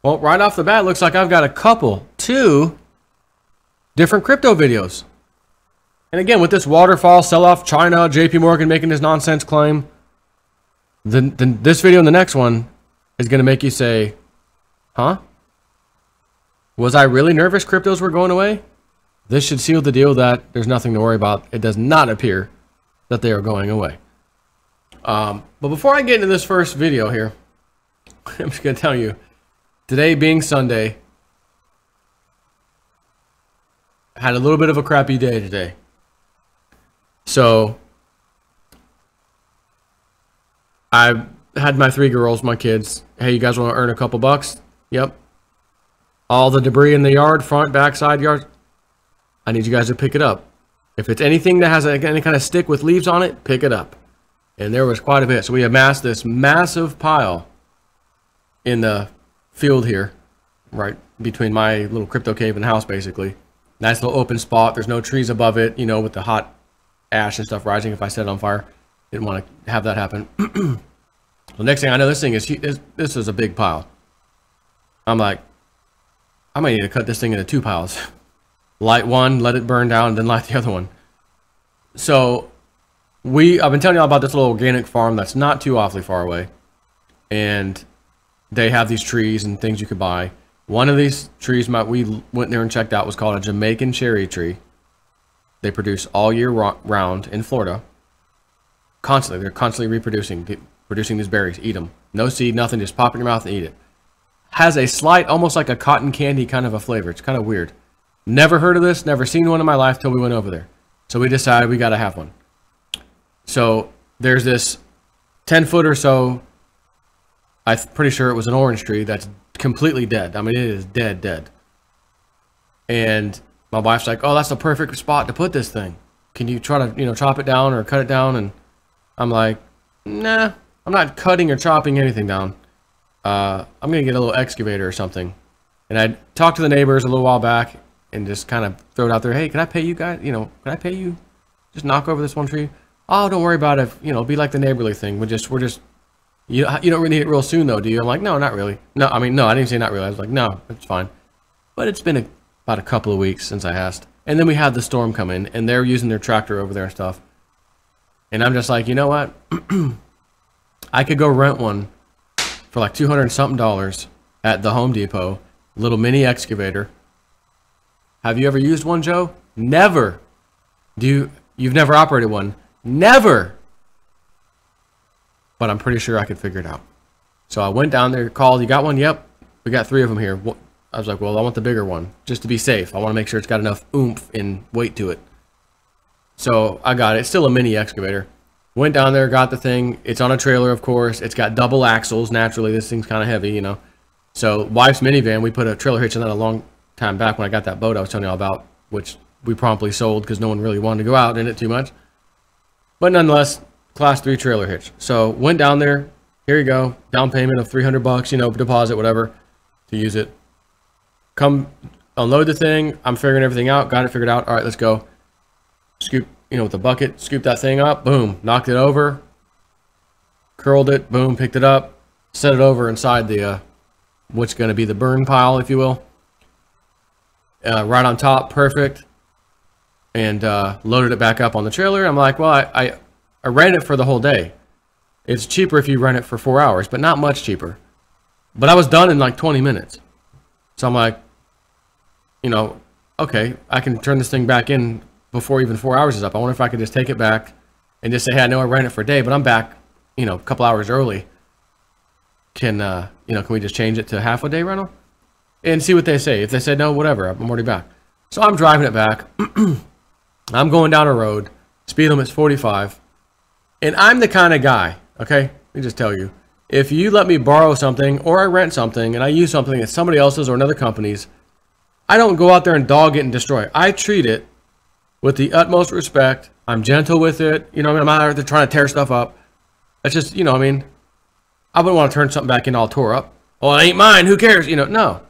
Well, right off the bat, looks like I've got two different crypto videos. And again, with this waterfall sell-off, China, JP Morgan making this nonsense claim, then this video and the next one is going to make you say, huh? Was I really nervous cryptos were going away? This should seal the deal that there's nothing to worry about. It does not appear that they are going away. But before I get into this first video here, I'm just going to tell you, today being Sunday, I had a little bit of a crappy day today. So I had my 3 girls, my kids. Hey, you guys want to earn a couple bucks? Yep. All the debris in the yard, front, back, side yard, I need you guys to pick it up. If it's anything that has any kind of stick with leaves on it, pick it up. And there was quite a bit. So we amassed this massive pile in the field here, right between my little crypto cave and house, basically. Nice little open spot. There's no trees above it, you know, with the hot ash and stuff rising if I set it on fire. Didn't want to have that happen. The next thing I know, this thing is, this is a big pile. I'm like, I might need to cut this thing into 2 piles. Light one, let it burn down, and then light the other one. So I've been telling you all about this little organic farm that's not too awfully far away. And they have these trees and things you could buy. One of these trees we went there and checked out was called a Jamaican cherry tree. They produce all year round in Florida. Constantly. They're constantly producing these berries. Eat them. No seed, nothing. Just pop it in your mouth and eat it. Has a slight, almost like a cotton candy kind of a flavor. It's kind of weird. Never heard of this. Never seen one in my life till we went over there. So we decided we got to have one. So there's this 10-foot or so, I'm pretty sure it was an orange tree that's completely dead. I mean, it is dead. And my wife's like, oh, that's the perfect spot to put this thing. Can you try to, chop it down or cut it down? And I'm like, nah, I'm not cutting or chopping anything down. I'm going to get a little excavator or something. And I talked to the neighbors a little while back and just kind of throw it out there. Hey, can I pay you guys? Can I pay you? Just knock over this one tree. Oh, don't worry about it. Be like the neighborly thing. We're just, you don't really need it real soon though, do you? I'm like, no, not really. No, I mean, no, I didn't say not really. I was like, no, it's fine. But it's been about a couple of weeks since I asked. And then we had the storm come in and they're using their tractor over there and stuff. And I'm just like, you know what? I could go rent one for like $200 and something at the Home Depot. Little mini excavator. Have you ever used one, Joe? Never. You've never operated one? Never. But I'm pretty sure I could figure it out. So I went down there, called. You got one? Yep. We got 3 of them here. I was like, well, I want the bigger one just to be safe. I want to make sure it's got enough oomph and weight to it. So I got it. It's still a mini excavator. Went down there, got the thing. It's on a trailer, of course. It's got double axles. Naturally, this thing's kind of heavy, So wife's minivan, we put a trailer hitch on that a long time back when I got that boat I was telling you all about, which we promptly sold because no one really wanted to go out in it too much. But nonetheless, class 3 trailer hitch. So went down there. Here you go. Down payment of $300, deposit, whatever, to use it. Come unload the thing. I'm figuring everything out. Got it figured out. All right, let's go. Scoop, with the bucket, scoop that thing up. Boom. Knocked it over. Curled it. Boom. Picked it up. Set it over inside the, what's going to be the burn pile, if you will. Right on top. Perfect. And loaded it back up on the trailer. I'm like, well, I ran it for the whole day. It's cheaper if you rent it for 4 hours, but not much cheaper. But I was done in like 20 minutes. So I'm like, okay, I can turn this thing back in before even 4 hours is up. I wonder if I could just take it back and just say, hey, I know I ran it for a day, but I'm back, a couple hours early. Can we just change it to half a day rental? And see what they say. If they say no, whatever, I'm already back. So I'm driving it back. I'm going down a road. Speed limit's 45. And I'm the kind of guy, okay? Let me just tell you. If you let me borrow something or I rent something and I use something that's somebody else's or another company's, I don't go out there and dog it and destroy it. I treat it with the utmost respect. I'm gentle with it. I'm not out there trying to tear stuff up. It's just, I wouldn't want to turn something back in all tore up. Well, it ain't mine. Who cares? No.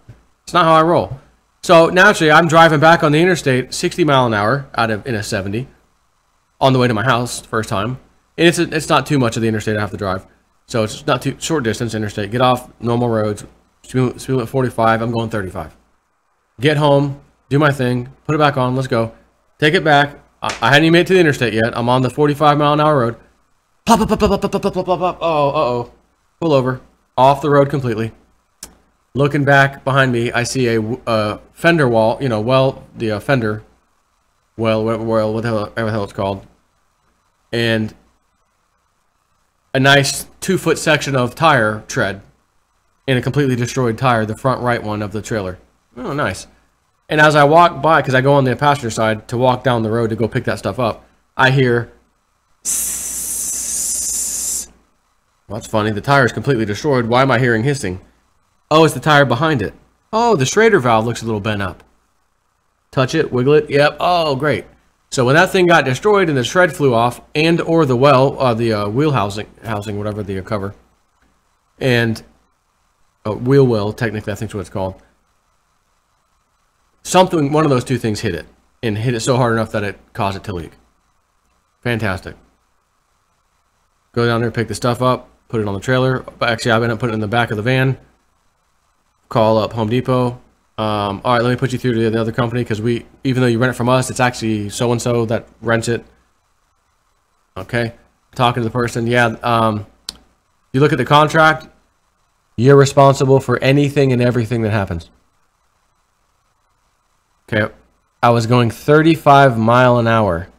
It's not how I roll. So naturally, I'm driving back on the interstate, 60 mile an hour in a 70 on the way to my house first time. And it's not too much of the interstate I have to drive. So it's not too short distance interstate. Get off normal roads, Speed limit 45. I'm going 35. Get home, do my thing, put it back on. Let's go. Take it back. I hadn't even made it to the interstate yet. I'm on the 45-mile-an-hour road. Pop, pop, pop, pop, pop, pop, pop, pop, pop. Oh, uh-oh. Pull over. Off the road completely. Looking back behind me, I see a fender wall. You know, the fender. Whatever the hell it's called. And a nice 2-foot section of tire tread. And a completely destroyed tire, the front right one of the trailer. Oh, nice. And as I walk by, because I go on the passenger side to walk down the road to go pick that stuff up, I hear... Well, that's funny. The tire is completely destroyed. Why am I hearing hissing? Oh, it's the tire behind it. Oh, the Schrader valve looks a little bent up. Touch it, wiggle it. Yep. Oh, great. So when that thing got destroyed and the shred flew off, and or the wheel housing, whatever the cover, and wheel well, technically I think is what it's called. One of those two things hit it, and hit it so hard enough that it caused it to leak. Fantastic. Go down there, pick the stuff up, put it on the trailer. Actually, I've ended up putting it in the back of the van. Call up Home Depot. All right, let me put you through to the other company, because even though you rent it from us, it's actually so-and-so that rents it. Okay. Talking to the person. Yeah, you look at the contract, you're responsible for anything and everything that happens. Okay. I was going 35 mile an hour.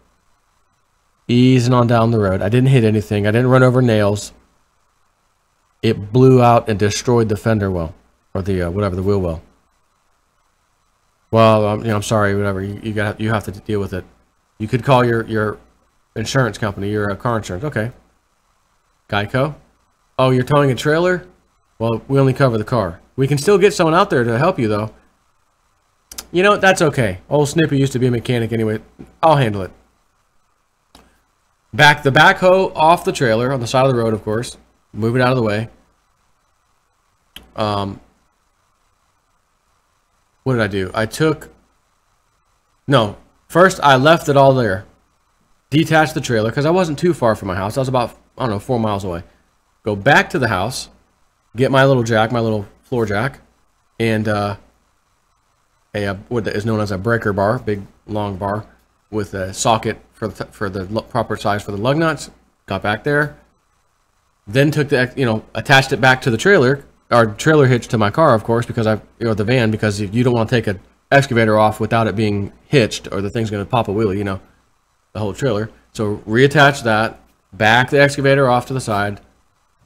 Easing on down the road. I didn't hit anything. I didn't run over nails. It blew out and destroyed the fender well. Or the, the wheel well. Well, I'm sorry, whatever. You have to deal with it. You could call your insurance company, your car insurance. Okay. Geico? Oh, you're towing a trailer? Well, we only cover the car. We can still get someone out there to help you, though. You know, that's okay. Old Snippy used to be a mechanic anyway. I'll handle it. Back the backhoe off the trailer on the side of the road, of course. Move it out of the way. What did I do? First I left it all there. Detached the trailer, because I wasn't too far from my house. I was about, 4 miles away. Go back to the house, get my little jack, my little floor jack, and what is known as a breaker bar, big long bar, with a socket for the proper size for the lug nuts. Got back there. Then took attached it back to the trailer, or trailer hitch to my car, of course, because the van, because you don't want to take an excavator off without it being hitched, or the thing's going to pop a wheelie, the whole trailer. So reattach that, back the excavator off to the side,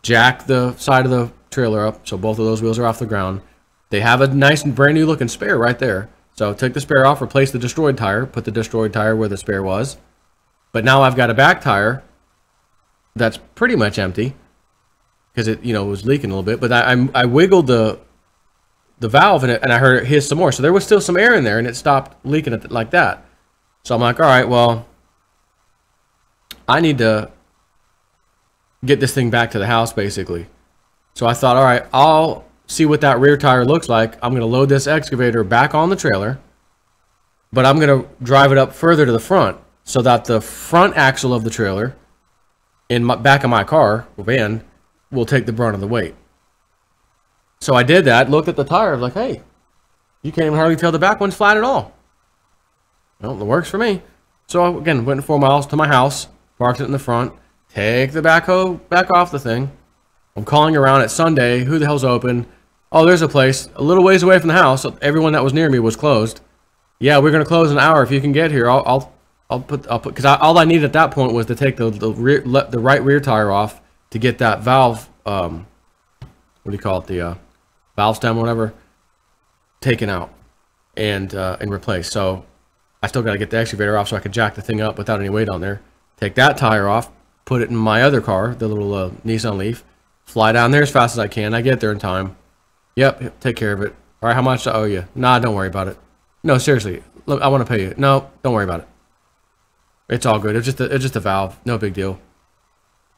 jack the side of the trailer up, so both of those wheels are off the ground. They have a nice brand new looking spare right there. So take the spare off, replace the destroyed tire, put the destroyed tire where the spare was. But now I've got a back tire that's pretty much empty, because it was leaking a little bit. But I wiggled the valve in it, and I heard it hiss some more. So there was still some air in there, and it stopped leaking like that. So I'm like, all right, well, I need to get this thing back to the house, basically. So I thought, all right, I'll see what that rear tire looks like. I'm going to load this excavator back on the trailer, but I'm going to drive it up further to the front so that the front axle of the trailer in back of my car, or van, will take the brunt of the weight. So I did that, looked at the tire, I was like, hey, you can't even hardly tell the back one's flat at all. Well, it works for me. So again, went 4 miles to my house, parked it in the front, take the backhoe back off the thing. I'm calling around at Sunday. Who the hell's open? Oh, there's a place a little ways away from the house. Everyone that was near me was closed. Yeah, we're gonna close in an hour. If you can get here, I'll put because all I needed at that point was to take the right rear tire off to get that valve. What do you call it? The valve stem, or whatever, taken out and replaced. So I still got to get the excavator off so I can jack the thing up without any weight on there. Take that tire off, put it in my other car, the little Nissan Leaf. Fly down there as fast as I can. I get there in time. Yep, take care of it. All right, how much I owe you? Nah, don't worry about it. No, seriously, look, I want to pay you. No, don't worry about it. It's all good. It's just a valve. No big deal.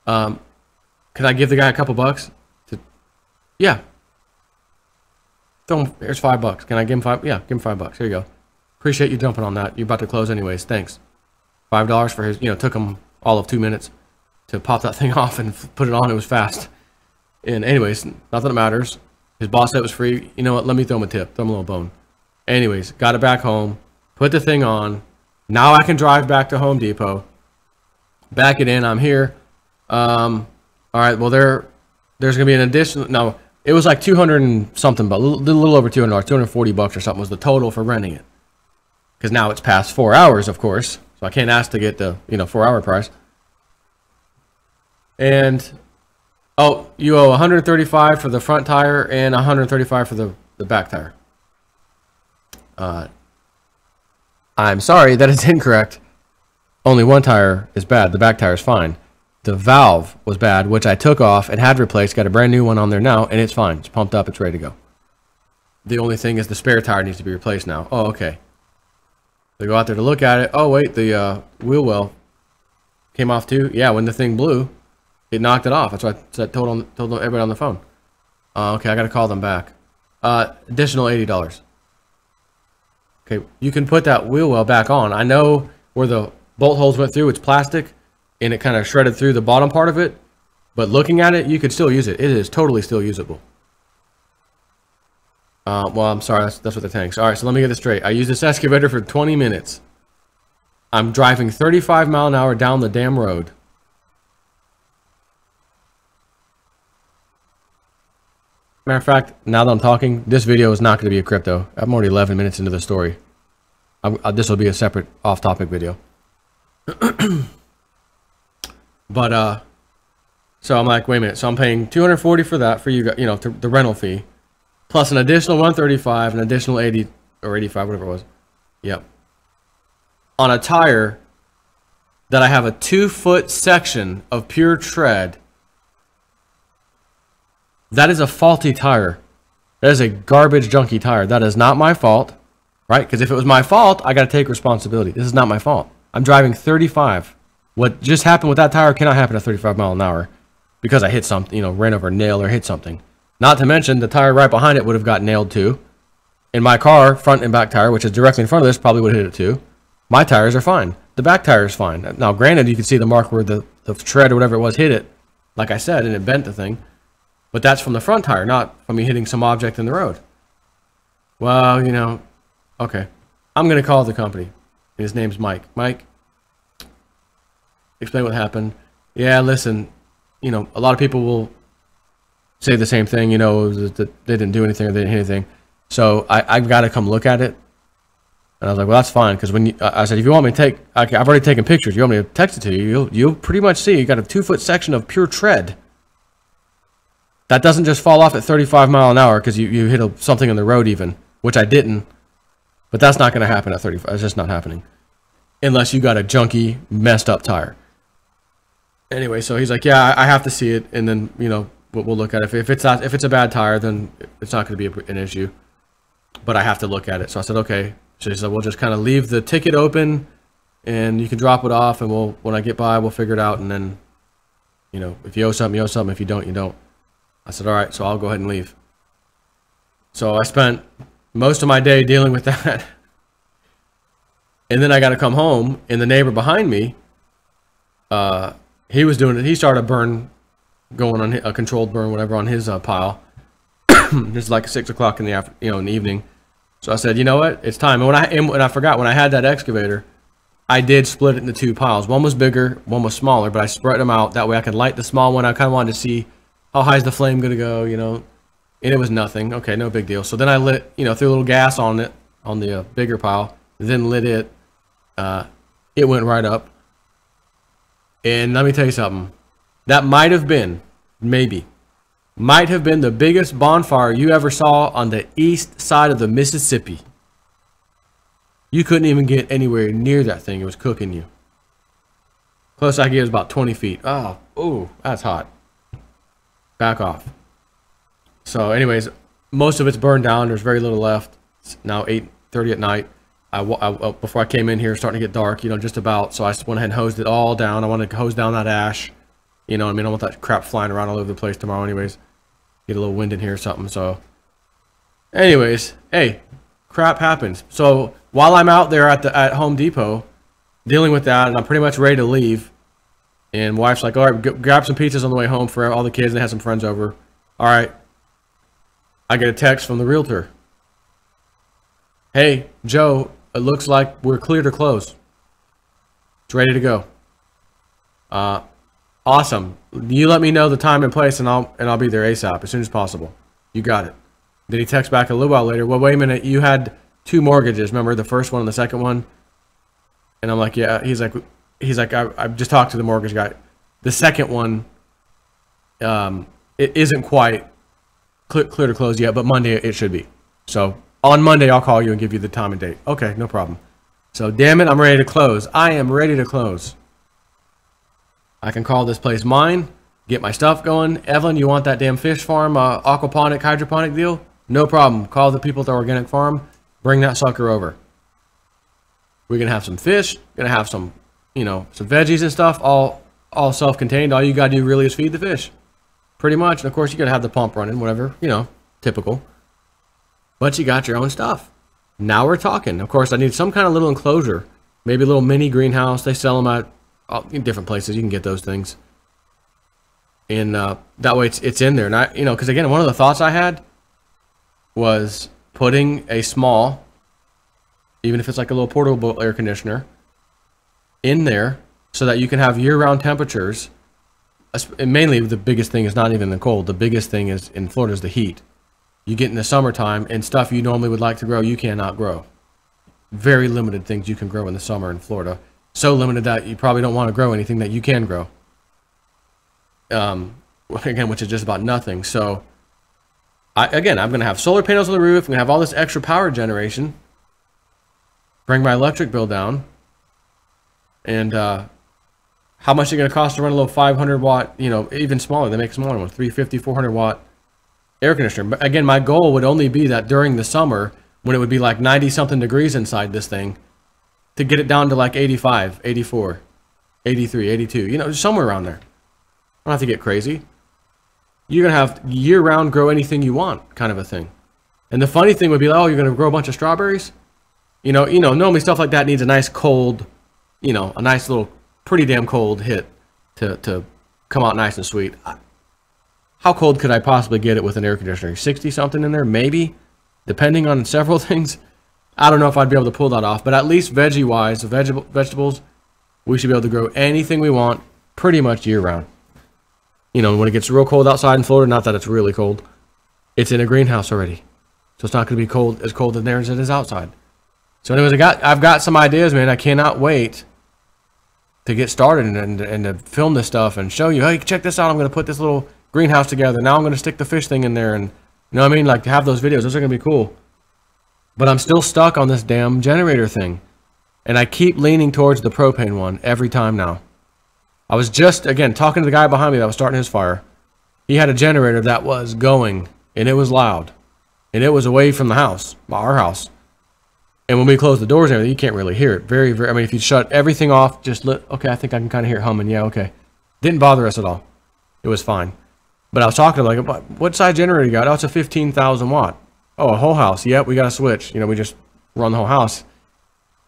Can I give the guy a couple bucks? Yeah. Here's $5. Can I give him $5? Yeah, give him $5. Here you go. Appreciate you jumping on that. You're about to close anyways. Thanks. $5 for his. Took him all of 2 minutes to pop that thing off and put it on. It was fast. And anyways, not that it matters. His boss said it was free. You know what? Let me throw him a tip. Throw him a little bone. Anyways, got it back home. Put the thing on. Now I can drive back to Home Depot. Back it in. I'm here. All right. Well, there's going to be an additional. No, it was like 200 and something, but a little over $200, $240 or something was the total for renting it. Because now it's past 4 hours, of course. So I can't ask to get the 4-hour price. And oh, you owe 135 for the front tire and 135 for the back tire. I'm sorry, that is incorrect. Only one tire is bad. The back tire is fine. The valve was bad, which I took off and had replaced. Got a brand new one on there now, and it's fine. It's pumped up. It's ready to go. The only thing is the spare tire needs to be replaced now. Oh, okay. They go out there to look at it. Oh, wait, the wheel well came off too. Yeah, when the thing blew, it knocked it off. That's what I told everybody on the phone. Okay, I got to call them back. Additional $80. Okay, you can put that wheel well back on. I know where the bolt holes went through. It's plastic, and it kind of shredded through the bottom part of it. But looking at it, you could still use it. It is totally still usable. Well, I'm sorry. That's what the tank's. All right, so let me get this straight. I used this excavator for 20 minutes. I'm driving 35 mile an hour down the damn road. Matter of fact, now that I'm talking, this video is not going to be a crypto. I'm already 11 minutes into the story. This will be a separate off-topic video. But, so I'm like, wait a minute. So I'm paying $240 for that, for you guys, the rental fee, plus an additional $135, an additional 80 or 85, whatever it was. Yep. On a tire that I have a 2-foot section of pure tread. That is a faulty tire. That is a garbage junky tire. That is not my fault, right? Because if it was my fault, I got to take responsibility. This is not my fault. I'm driving 35. What just happened with that tire cannot happen at 35 miles an hour because I hit something, ran over a nail or hit something. Not to mention the tire right behind it would have got nailed too. In my car, front and back tire, which is directly in front of this, probably would have hit it too. My tires are fine. The back tire is fine. Now, granted, you can see the mark where the tread or whatever it was hit it, like I said, and it bent the thing. But that's from the front tire, not from me hitting some object in the road. Well, okay. I'm going to call the company. His name's Mike. Mike, explain what happened. Yeah, listen, a lot of people will say the same thing, that they didn't do anything or they didn't hit anything. So I've got to come look at it. And I was like, well, that's fine. Because I said, if you want me to take, I've already taken pictures. You want me to text it to you, you'll pretty much see you got a 2-foot section of pure tread. That doesn't just fall off at 35 mile an hour because you hit something on the road even, which I didn't. But that's not going to happen at 35. It's just not happening. Unless you got a junky, messed up tire. Anyway, so he's like, yeah, I have to see it. And then, we'll look at it. If it's a bad tire, then it's not going to be an issue. But I have to look at it. So I said, okay. So he said, we'll just kind of leave the ticket open and you can drop it off. And when I get by, we'll figure it out. And then, if you owe something, you owe something. If you don't, you don't. I said, all right, so I'll go ahead and leave. So I spent most of my day dealing with that. And then I got to come home, and the neighbor behind me, he was doing it. He started a burn going on, a controlled burn, whatever, on his pile. This is like 6 o'clock in the in the evening. So I said, you know what? It's time. And I forgot, when I had that excavator, I did split it into 2 piles. One was bigger, one was smaller, but I spread them out. That way I could light the small one. I kind of wanted to see how high is the flame going to go, and it was nothing. Okay, no big deal. So then I lit, threw a little gas on it, on the bigger pile, then lit it. It went right up. And let me tell you something. That might have been the biggest bonfire you ever saw on the east side of the Mississippi. You couldn't even get anywhere near that thing. It was cooking you. Close I get was about 20 feet. Oh, that's hot. Back off. So anyways, most of it's burned down. There's very little left. It's now 8:30 at night. Before I came in here, starting to get dark, just about. So I just went ahead and hosed it all down. I wanted to hose down that ash. I don't want that crap flying around all over the place tomorrow anyways. Get a little wind in here or something. So anyways, hey, crap happens. So while I'm out there at Home Depot dealing with that, and I'm pretty much ready to leave, and wife's like, all right, grab some pizzas on the way home for all the kids. They had some friends over. All right. I get a text from the realtor. Hey, Joe, it looks like we're clear to close. It's ready to go. Awesome. You let me know the time and place, and I'll be there ASAP as soon as possible. You got it. Then he texts back a little while later. Well, wait a minute. You had 2 mortgages. Remember the first one and the second one? And I'm like, yeah. He's like, I just talked to the mortgage guy. The second one, it isn't quite clear to close yet, but Monday it should be. So on Monday, I'll call you and give you the time and date. Okay, no problem. So damn it, I'm ready to close. I am ready to close. I can call this place mine, get my stuff going. Evelyn, you want that damn fish farm, aquaponic, hydroponic deal? No problem. Call the people at the organic farm. Bring that sucker over. We're going to have some fish. Going to have some, some veggies and stuff, all self-contained. All you got to do really is feed the fish. Pretty much. And of course, you got to have the pump running, whatever, typical. But you got your own stuff. Now we're talking. Of course, I need some kind of little enclosure. Maybe a little mini greenhouse. They sell them at in different places. You can get those things. And that way it's in there. And I, because again, one of the thoughts I had was putting a small, even if it's like a little portable air conditioner, in there so that you can have year-round temperatures. And mainly the biggest thing is not even the cold. The biggest thing is in Florida is the heat. You get in the summertime and stuff you normally would like to grow, you cannot grow. Very limited things you can grow in the summer in Florida. So limited that you probably don't want to grow anything that you can grow. Again, which is just about nothing. So, I'm going to have solar panels on the roof. I'm going to have all this extra power generation. Bring my electric bill down. And how much is it going to cost to run a little 500 watt, even smaller? They make smaller ones, 350, 400 watt air conditioner. But again, my goal would only be that during the summer, when it would be like 90 something degrees inside this thing, to get it down to like 85, 84, 83, 82, just somewhere around there. I don't have to get crazy. You're going to have year-round grow anything you want kind of a thing. And the funny thing would be, oh, you're going to grow a bunch of strawberries? Normally stuff like that needs a nice cold, a nice little pretty damn cold hit to come out nice and sweet. How cold could I possibly get it with an air conditioner? 60 something in there, maybe, depending on several things. I don't know if I'd be able to pull that off, but at least veggie-wise, vegetables, we should be able to grow anything we want pretty much year-round. When it gets real cold outside in Florida, not that it's really cold, it's in a greenhouse already. So it's not going to be as cold in there as it is outside. So anyways, I've got some ideas, man. I cannot wait to get started and to film this stuff and show you, hey, check this out. I'm going to put this little greenhouse together. Now I'm going to stick the fish thing in there. And you know what I mean? Like, to have those videos, those are going to be cool. But I'm still stuck on this damn generator thing. And I keep leaning towards the propane one every time now. I was just, again, talking to the guy behind me that was starting his fire. He had a generator that was going, and it was loud. And it was away from the house, our house. And when we close the doors and everything, you can't really hear it. Very, very, if you shut everything off, okay, I think I can kind of hear it humming. Yeah, okay. Didn't bother us at all. It was fine. But I was talking to him, like, what size generator you got? Oh, it's a 15,000 watt. Oh, a whole house. Yep, we got a switch. We just run the whole house.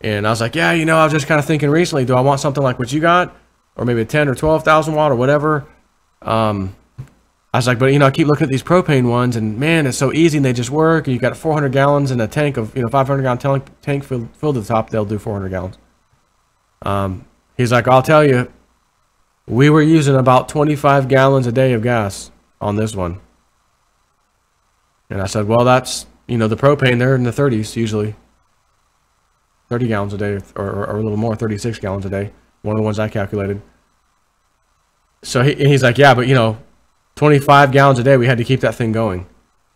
And I was like, yeah, I was just kind of thinking recently, do I want something like what you got? Or maybe a 10 or 12,000 watt or whatever. I was like, but I keep looking at these propane ones, and man, it's so easy and they just work. And you got 400 gallons in a tank of, 500 gallon tank filled to the top. They'll do 400 gallons. He's like, I'll tell you, we were using about 25 gallons a day of gas on this one. And I said, well, that's, the propane, they're in the 30s usually. 30 gallons a day, or a little more, 36 gallons a day. One of the ones I calculated. So he's like, yeah, but 25 gallons a day, we had to keep that thing going.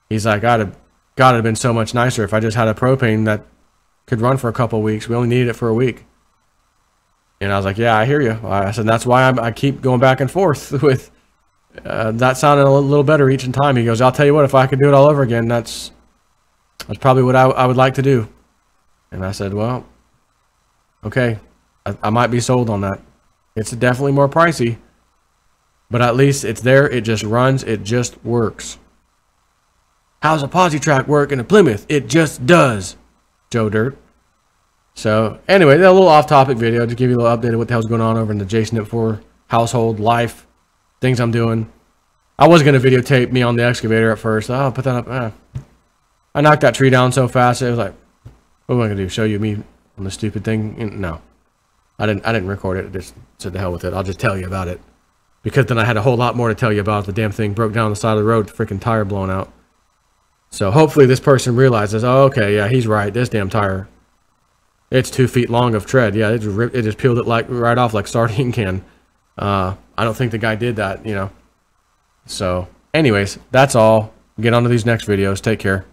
He's like, God, it'd have been so much nicer if I just had a propane that could run for a couple of weeks. We only needed it for a week. And I was like, yeah, I hear you. I said, that's why I keep going back and forth with that sounding a little better each time. He goes, I'll tell you what, if I could do it all over again, that's probably what I would like to do. And I said, well, okay, I might be sold on that. It's definitely more pricey, but at least it's there. It just runs. It just works. How's a posi track work in a Plymouth? It just does, Joe Dirt. So anyway, a little off-topic video to give you a little update of what the hell's going on over in the Jason Nip 4 household life, things I'm doing. I was going to videotape me on the excavator at first. Oh, I'll put that up. I knocked that tree down so fast, it was like, what am I gonna do? Show you me on the stupid thing? No, I didn't record it. I just said the hell with it. I'll just tell you about it, because then I had a whole lot more to tell you about. The damn thing broke down on the side of the road, freaking tire blown out. So hopefully this person realizes, oh, okay, yeah, he's right. This damn tire, it's 2 feet long of tread. Yeah, it just peeled it like right off like sardine can. I don't think the guy did that, you know. So anyways, that's all. Get on to these next videos. Take care.